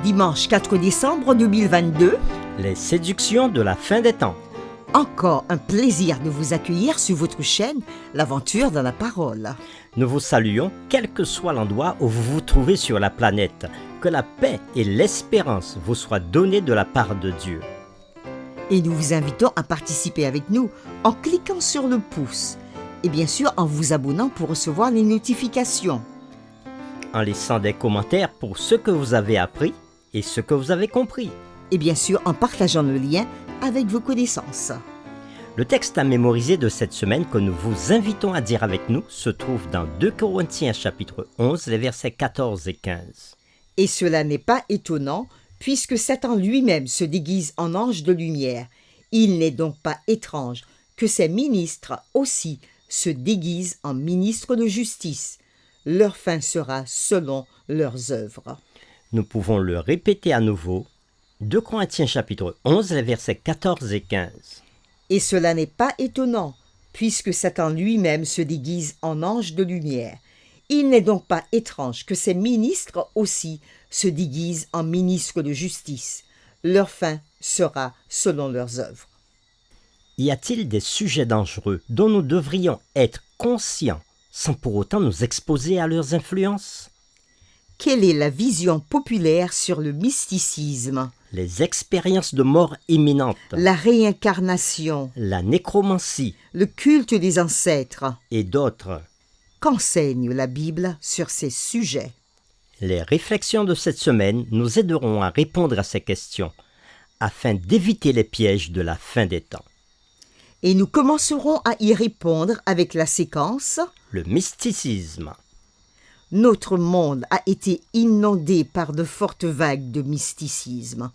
Dimanche 4 décembre 2022. Les séductions de la fin des temps. Encore un plaisir de vous accueillir sur votre chaîne, l'Aventure dans la Parole. Nous vous saluons, quel que soit l'endroit où vous vous trouvez sur la planète. Que la paix et l'espérance vous soient données de la part de Dieu. Et nous vous invitons à participer avec nous en cliquant sur le pouce. Et bien sûr en vous abonnant pour recevoir les notifications. En laissant des commentaires pour ce que vous avez appris et ce que vous avez compris. Et bien sûr en partageant le lien avec vos connaissances. Le texte à mémoriser de cette semaine que nous vous invitons à dire avec nous se trouve dans 2 Corinthiens chapitre 11, les versets 14 et 15. Et cela n'est pas étonnant, puisque Satan lui-même se déguise en ange de lumière. Il n'est donc pas étrange que ses ministres aussi se déguisent en ministres de justice. Leur fin sera selon leurs œuvres. Nous pouvons le répéter à nouveau. 2 Corinthiens chapitre 11, les versets 14 et 15. Et cela n'est pas étonnant, puisque Satan lui-même se déguise en ange de lumière. Il n'est donc pas étrange que ses ministres aussi se déguisent en ministres de justice. Leur fin sera selon leurs œuvres. Y a-t-il des sujets dangereux dont nous devrions être conscients sans pour autant nous exposer à leurs influences? Quelle est la vision populaire sur le mysticisme, Les expériences de mort imminente, la réincarnation, la nécromancie le culte des ancêtres? et d'autres. Qu'enseigne la Bible sur ces sujets? Les réflexions de cette semaine nous aideront à répondre à ces questions afin d'éviter les pièges de la fin des temps. Et nous commencerons à y répondre avec la séquence Le mysticisme. Notre monde a été inondé par de fortes vagues de mysticisme.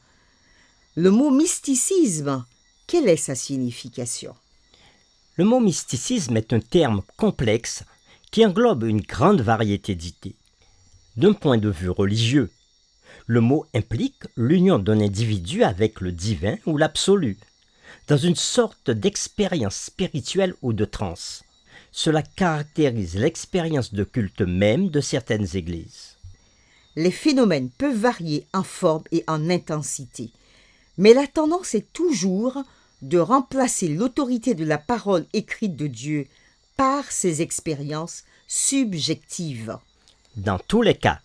Le mot mysticisme, quelle est sa signification? Le mot mysticisme est un terme complexe qui englobe une grande variété d'idées. D'un point de vue religieux, le mot implique l'union d'un individu avec le divin ou l'absolu, dans une sorte d'expérience spirituelle ou de transe. Cela caractérise l'expérience de culte même de certaines églises. Les phénomènes peuvent varier en forme et en intensité, mais la tendance est toujours de remplacer l'autorité de la parole écrite de Dieu par ces expériences subjectives. Dans tous les cas,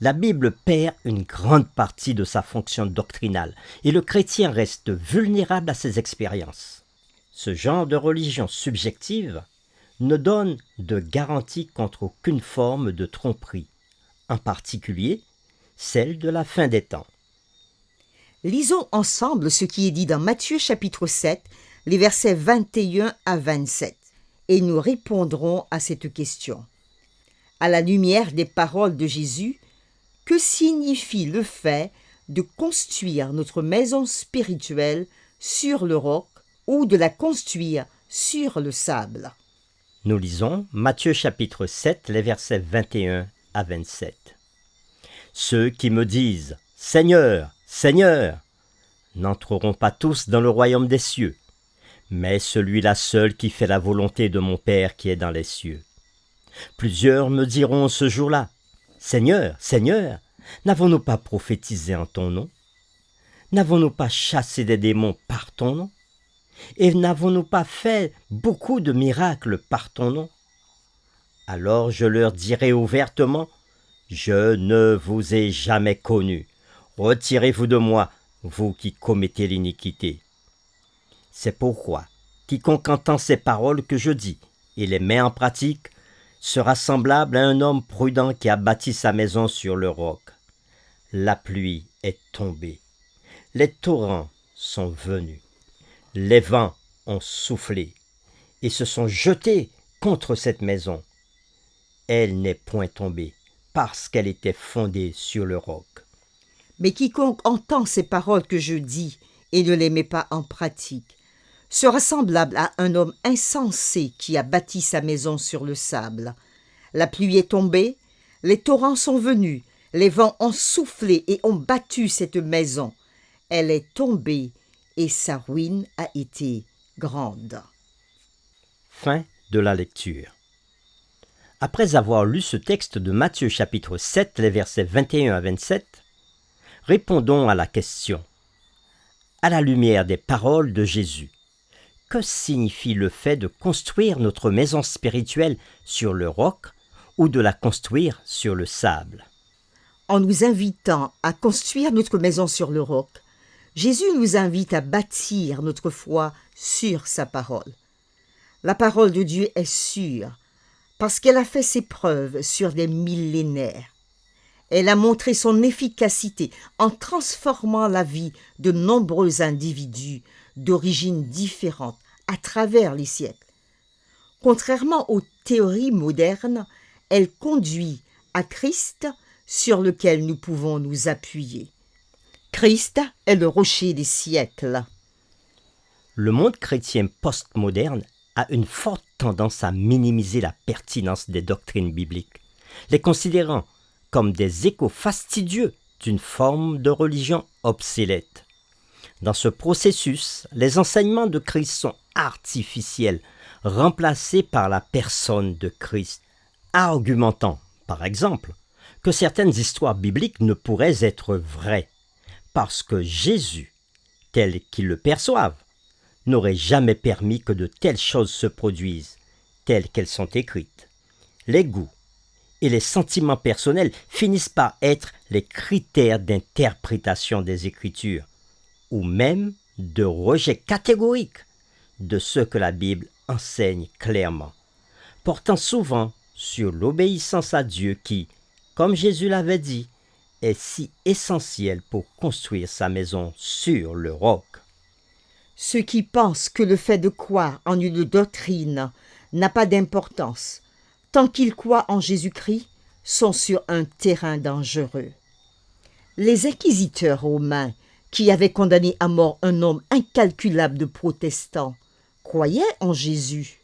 la Bible perd une grande partie de sa fonction doctrinale et le chrétien reste vulnérable à ces expériences. Ce genre de religion subjective ne donne de garantie contre aucune forme de tromperie, en particulier celle de la fin des temps. Lisons ensemble ce qui est dit dans Matthieu chapitre 7, les versets 21 à 27, et nous répondrons à cette question. À la lumière des paroles de Jésus, que signifie le fait de construire notre maison spirituelle sur le roc ou de la construire sur le sable? Nous lisons Matthieu chapitre 7, les versets 21 à 27. Ceux qui me disent « Seigneur, Seigneur » n'entreront pas tous dans le royaume des cieux, mais celui-là seul qui fait la volonté de mon Père qui est dans les cieux. Plusieurs me diront ce jour-là, « Seigneur, Seigneur, n'avons-nous pas prophétisé en ton nom? N'avons-nous pas chassé des démons par ton nom? Et n'avons-nous pas fait beaucoup de miracles par ton nom? » Alors je leur dirai ouvertement, « Je ne vous ai jamais connus. Retirez-vous de moi, vous qui commettez l'iniquité. » C'est pourquoi, quiconque entend ces paroles que je dis et les met en pratique, sera semblable à un homme prudent qui a bâti sa maison sur le roc. La pluie est tombée, les torrents sont venus, les vents ont soufflé et se sont jetés contre cette maison. Elle n'est point tombée parce qu'elle était fondée sur le roc. Mais quiconque entend ces paroles que je dis et ne les met pas en pratique sera semblable à un homme insensé qui a bâti sa maison sur le sable. La pluie est tombée, les torrents sont venus, les vents ont soufflé et ont battu cette maison. Elle est tombée et sa ruine a été grande. Fin de la lecture. Après avoir lu ce texte de Matthieu chapitre 7, les versets 21 à 27, Répondons à la question. À la lumière des paroles de Jésus, que signifie le fait de construire notre maison spirituelle sur le roc ou de la construire sur le sable? En nous invitant à construire notre maison sur le roc, Jésus nous invite à bâtir notre foi sur sa parole. La parole de Dieu est sûre parce qu'elle a fait ses preuves sur des millénaires. Elle a montré son efficacité en transformant la vie de nombreux individus d'origines différentes à travers les siècles. Contrairement aux théories modernes, elle conduit à Christ sur lequel nous pouvons nous appuyer. Christ est le rocher des siècles. Le monde chrétien postmoderne a une forte tendance à minimiser la pertinence des doctrines bibliques, les considérant comme des échos fastidieux d'une forme de religion obsolète. Dans ce processus, les enseignements de Christ sont artificiels, remplacés par la personne de Christ, argumentant, par exemple, que certaines histoires bibliques ne pourraient être vraies, parce que Jésus, tel qu'ils le perçoivent, n'aurait jamais permis que de telles choses se produisent, telles qu'elles sont écrites. Les goûts et les sentiments personnels finissent par être les critères d'interprétation des Écritures, ou même de rejet catégorique de ce que la Bible enseigne clairement, portant souvent sur l'obéissance à Dieu qui, comme Jésus l'avait dit, est si essentiel pour construire sa maison sur le roc. Ceux qui pensent que le fait de croire en une doctrine n'a pas d'importance, tant qu'ils croient en Jésus-Christ, sont sur un terrain dangereux. Les inquisiteurs romains, qui avaient condamné à mort un nombre incalculable de protestants, croyaient en Jésus.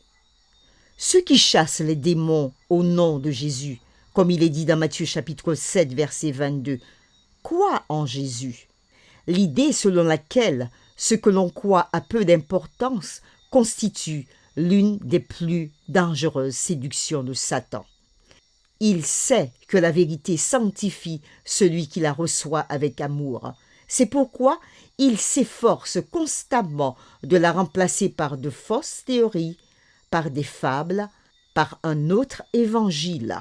Ceux qui chassent les démons au nom de Jésus, comme il est dit dans Matthieu chapitre 7, verset 22, croient en Jésus. L'idée selon laquelle ce que l'on croit a peu d'importance constitue l'une des plus dangereuses séductions de Satan. Il sait que la vérité sanctifie celui qui la reçoit avec amour. C'est pourquoi il s'efforce constamment de la remplacer par de fausses théories, par des fables, par un autre évangile.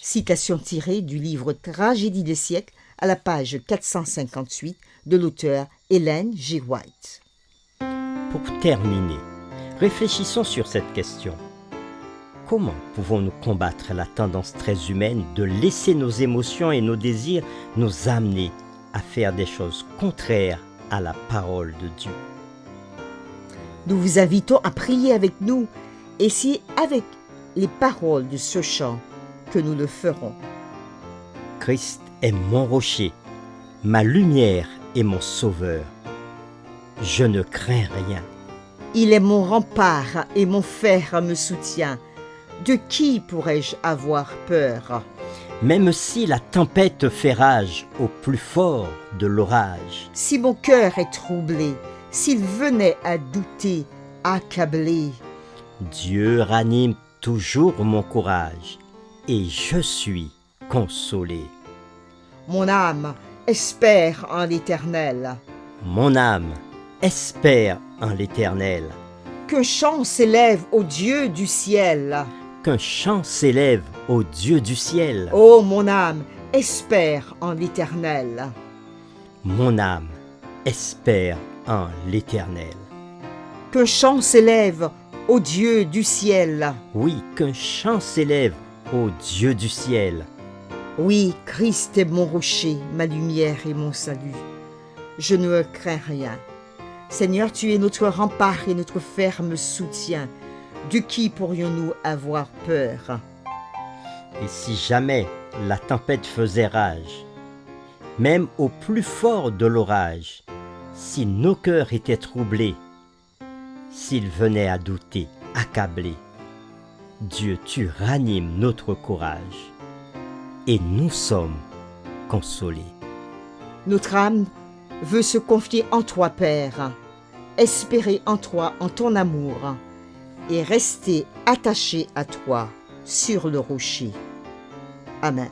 Citation tirée du livre Tragédie des siècles à la page 458 de l'auteur Ellen G. White. Pour terminer, réfléchissons sur cette question. Comment pouvons-nous combattre la tendance très humaine de laisser nos émotions et nos désirs nous amener à faire des choses contraires à la parole de Dieu? Nous vous invitons à prier avec nous et c'est avec les paroles de ce chant que nous le ferons. Christ est mon rocher, ma lumière et mon sauveur. Je ne crains rien. Il est mon rempart et mon fer me soutient. De qui pourrais-je avoir peur? Même si la tempête fait rage au plus fort de l'orage. Si mon cœur est troublé, s'il venait à douter, accablé, Dieu ranime toujours mon courage et je suis consolé. mon âme espère en l'Éternel. Mon âme espère en l'Éternel. Qu'un chant s'élève au Dieu du ciel. Qu'un chant s'élève au Dieu du ciel. Ô mon âme, espère en l'Éternel. Mon âme espère en l'Éternel. Qu'un chant s'élève au Dieu du ciel. Oui, qu'un chant s'élève au Dieu du ciel. Oui, Christ est mon rocher, ma lumière et mon salut. Je ne crains rien. Seigneur, tu es notre rempart et notre ferme soutien. De qui pourrions-nous avoir peur? Et si jamais la tempête faisait rage, même au plus fort de l'orage, si nos cœurs étaient troublés, s'ils venaient à douter, accablés, Dieu, tu ranimes notre courage et nous sommes consolés. Notre âme veut se confier en toi, Père, espérer en toi, en ton amour, et rester attaché à toi sur le rocher. Amen.